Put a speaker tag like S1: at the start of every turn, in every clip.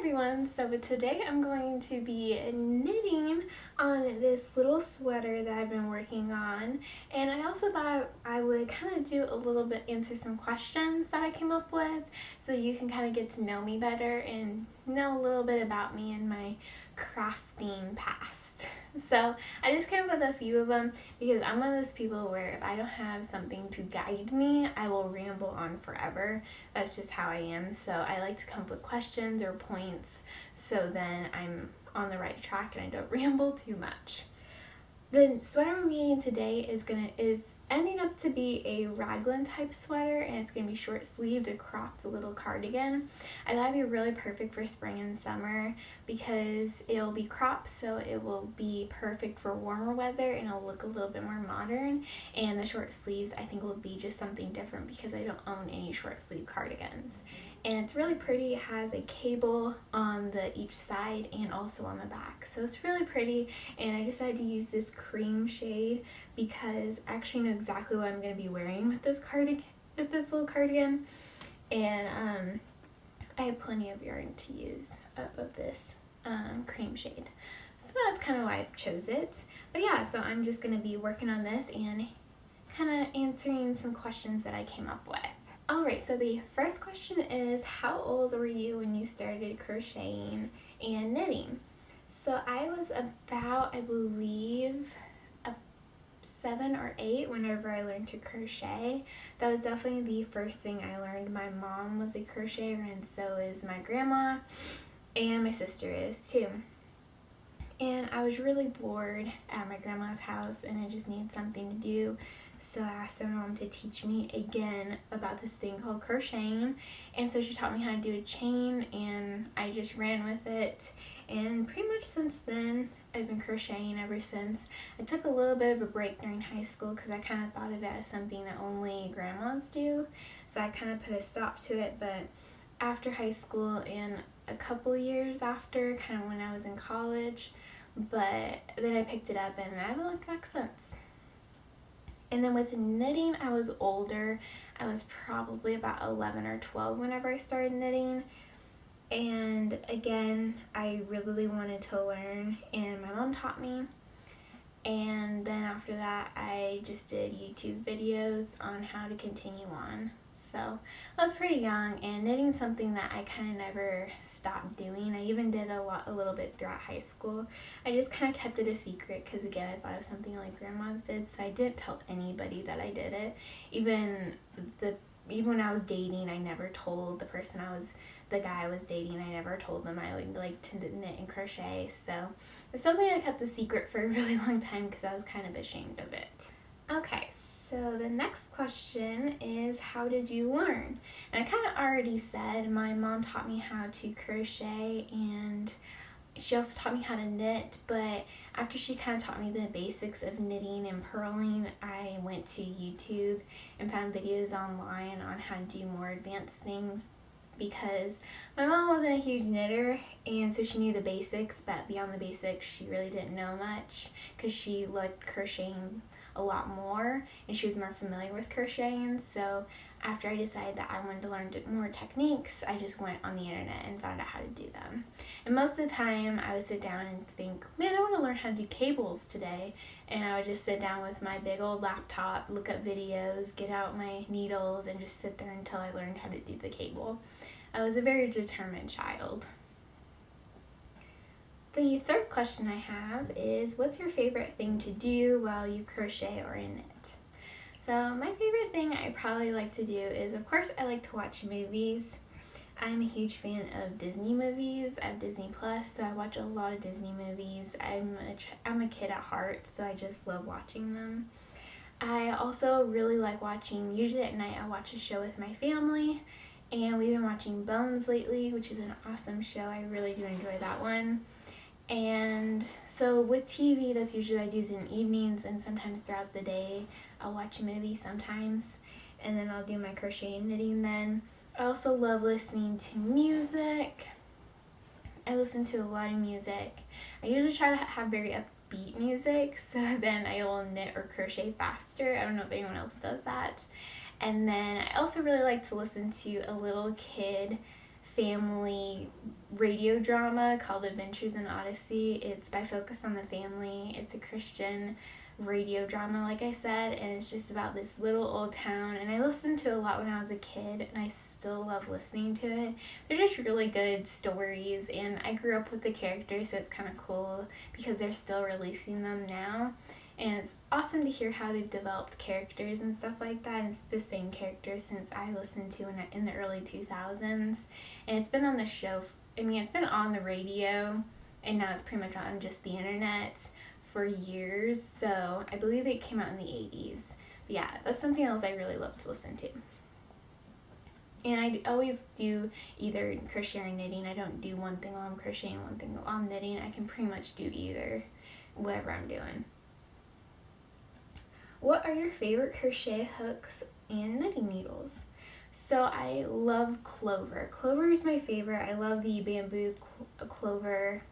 S1: everyone, so today I'm going to be knitting on this little sweater that I've been working on, and I also thought I would kind of do a little bit, answer some questions that I came up with so you can kind of get to know me better and know a little bit about me and my crafting past. So I just came up with a few of them because I'm one of those people where if I don't have something to guide me, I will ramble on forever. That's just how I am. So I like to come up with questions or points so then I'm on the right track and I don't ramble too much. The sweater I'm wearing today is ending up to be a raglan type sweater, and it's going to be short sleeved, a cropped little cardigan. I thought it'd be really perfect for spring and summer because it'll be cropped, so it will be perfect for warmer weather and it'll look a little bit more modern. And the short sleeves I think will be just something different because I don't own any short sleeve cardigans. And it's really pretty. It has a cable on each side and also on the back. So it's really pretty, and I decided to use this cream shade because I actually know exactly what I'm going to be wearing with this little cardigan. And I have plenty of yarn to use up of this cream shade. So that's kind of why I chose it. But yeah, so I'm just going to be working on this and kind of answering some questions that I came up with. Alright, so the first question is, how old were you when you started crocheting and knitting? So I was about, I believe, 7 or 8 whenever I learned to crochet. That was definitely the first thing I learned. My mom was a crocheter and so is my grandma, and my sister is too. And I was really bored at my grandma's house and I just needed something to do. So I asked my mom to teach me again about this thing called crocheting. And so she taught me how to do a chain and I just ran with it. And pretty much since then, I've been crocheting ever since. I took a little bit of a break during high school because I kind of thought of it as something that only grandmas do. So I kind of put a stop to it. But after high school and a couple years after, kind of when I was in college, but then I picked it up and I haven't looked back since. And then with knitting, I was older. I was probably about 11 or 12 whenever I started knitting. And again, I really wanted to learn, and my mom taught me. And then after that, I just did YouTube videos on how to continue on. So I was pretty young, and knitting something that I kind of never stopped doing. I even did a little bit throughout high school. I just kind of kept it a secret because again, I thought it was something like grandmas did, so I didn't tell anybody that I did it. Even when I was dating, I never told the guy I was dating, I never told them I would like to knit and crochet. So it's something I kept a secret for a really long time because I was kind of ashamed of it. Okay, so the next question is, how did you learn? And I kind of already said my mom taught me how to crochet and she also taught me how to knit, but after she kind of taught me the basics of knitting and purling, I went to YouTube and found videos online on how to do more advanced things because my mom wasn't a huge knitter, and so she knew the basics, but beyond the basics she really didn't know much because she liked crocheting a lot more and she was more familiar with crocheting. So after I decided that I wanted to learn more techniques, I just went on the internet and found out how to do them. And most of the time I would sit down and think, man, I want to learn how to do cables today, and I would just sit down with my big old laptop, look up videos, get out my needles, and just sit there until I learned how to do the cable. I was a very determined child. The third question I have is, what's your favorite thing to do while you crochet or knit? So my favorite thing I probably like to do is, of course, I like to watch movies. I'm a huge fan of Disney movies. I have Disney Plus, so I watch a lot of Disney movies. I'm a kid at heart, so I just love watching them. I also really like watching, usually at night, I watch a show with my family, and we've been watching Bones lately, which is an awesome show. I really do enjoy that one. And so with TV, that's usually what I do in the evenings, and sometimes throughout the day I'll watch a movie sometimes, and then I'll do my crochet and knitting then. I also love listening to music. I listen to a lot of music. I usually try to have very upbeat music, so then I will knit or crochet faster. I don't know if anyone else does that. And then I also really like to listen to a little kid family radio drama called Adventures in Odyssey. It's by Focus on the Family. It's a Christian radio drama, like I said, and it's just about this little old town, and I listened to it a lot when I was a kid, and I still love listening to it. They're just really good stories, and I grew up with the characters, so it's kind of cool because they're still releasing them now, and it's awesome to hear how they've developed characters and stuff like that, and it's the same characters since I listened to it in the early 2000s, and it's been on the show, it's been on the radio, and now it's pretty much on just the internet for years, so I believe it came out in the 80s. But yeah, that's something else I really love to listen to. And I always do either crochet or knitting. I don't do one thing while I'm crocheting, one thing while I'm knitting. I can pretty much do either, whatever I'm doing. What are your favorite crochet hooks and knitting needles? So I love clover. Clover is my favorite. I love the bamboo clover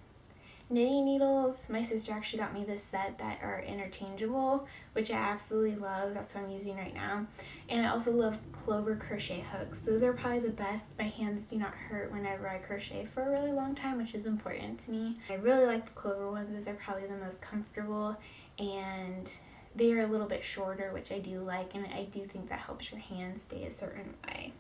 S1: knitting needles. My sister actually got me this set that are interchangeable, which I absolutely love. That's what I'm using right now. And I also love clover crochet hooks. Those are probably the best. My hands do not hurt whenever I crochet for a really long time, which is important to me. I really like the clover ones. Those are probably the most comfortable, and they are a little bit shorter, which I do like, and I do think that helps your hands stay a certain way.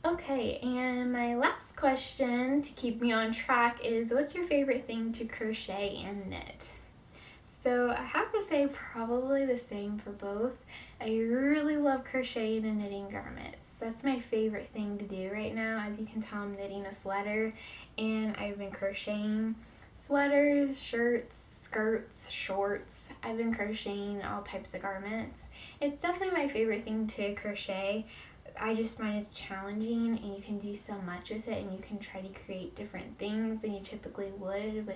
S1: Okay, and my last question to keep me on track is, what's your favorite thing to crochet and knit? So I have to say probably the same for both. I really love crocheting and knitting garments. That's my favorite thing to do right now. As you can tell, I'm knitting a sweater, and I've been crocheting sweaters, shirts, skirts, shorts. I've been crocheting all types of garments. It's definitely my favorite thing to crochet. I just find it's challenging, and you can do so much with it, and you can try to create different things than you typically would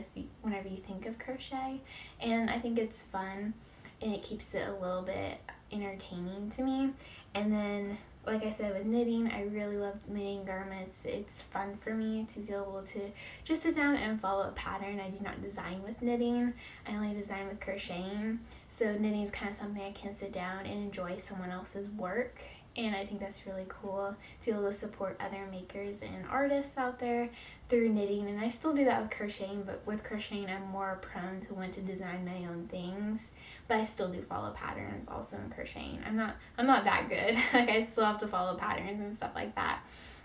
S1: whenever you think of crochet, and I think it's fun, and it keeps it a little bit entertaining to me. And then, like I said, with knitting, I really love knitting garments. It's fun for me to be able to just sit down and follow a pattern. I do not design with knitting. I only design with crocheting, so knitting is kind of something I can sit down and enjoy someone else's work. And I think that's really cool to be able to support other makers and artists out there through knitting. And I still do that with crocheting, but with crocheting I'm more prone to want to design my own things. But I still do follow patterns also in crocheting. I'm not that good. Like, I still have to follow patterns and stuff like that.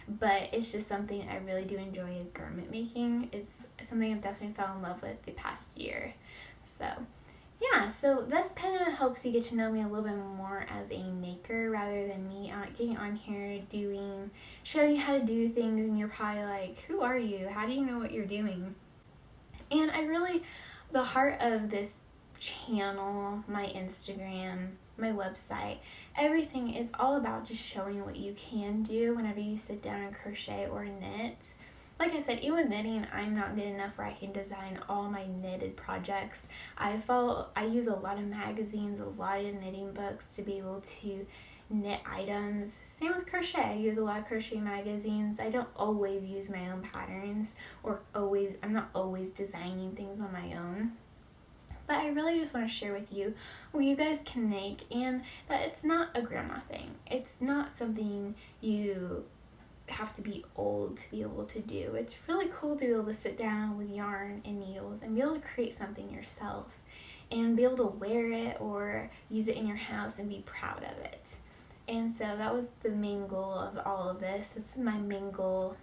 S1: But it's just something I really do enjoy is garment making. It's something I've definitely fell in love with the past year. So yeah, so this kind of helps you get to know me a little bit more as a maker rather than me getting on here showing you how to do things, and you're probably like, who are you? How do you know what you're doing? And the heart of this channel, my Instagram, my website, everything is all about just showing what you can do whenever you sit down and crochet or knit. Like I said, even with knitting, I'm not good enough where I can design all my knitted projects. I use a lot of magazines, a lot of knitting books to be able to knit items. Same with crochet. I use a lot of crochet magazines. I don't always use my own patterns, I'm not always designing things on my own. But I really just want to share with you what you guys can make, and that it's not a grandma thing. It's not something you have to be old to be able to do. It's really cool to be able to sit down with yarn and needles and be able to create something yourself and be able to wear it or use it in your house and be proud of it. And so that was the main goal of all of this. It's my main goal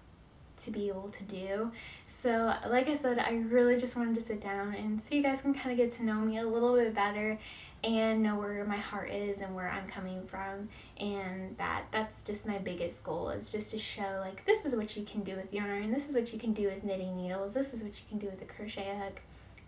S1: to be able to do. So like I said, I really just wanted to sit down and so you guys can kind of get to know me a little bit better and know where my heart is and where I'm coming from, and that's just my biggest goal, is just to show, like, this is what you can do with yarn, this is what you can do with knitting needles, this is what you can do with a crochet hook.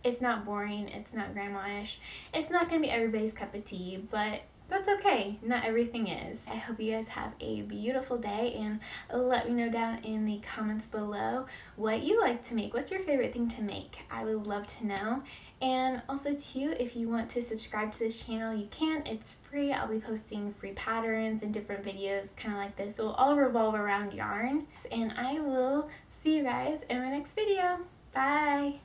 S1: It's not boring, it's not grandma-ish, it's not gonna be everybody's cup of tea, but that's okay, not everything is. I hope you guys have a beautiful day, and let me know down in the comments below what you like to make. What's your favorite thing to make? I would love to know. And also too, if you want to subscribe to this channel, you can. It's free. I'll be posting free patterns and different videos kind of like this. So it'll all revolve around yarn. And I will see you guys in my next video. Bye!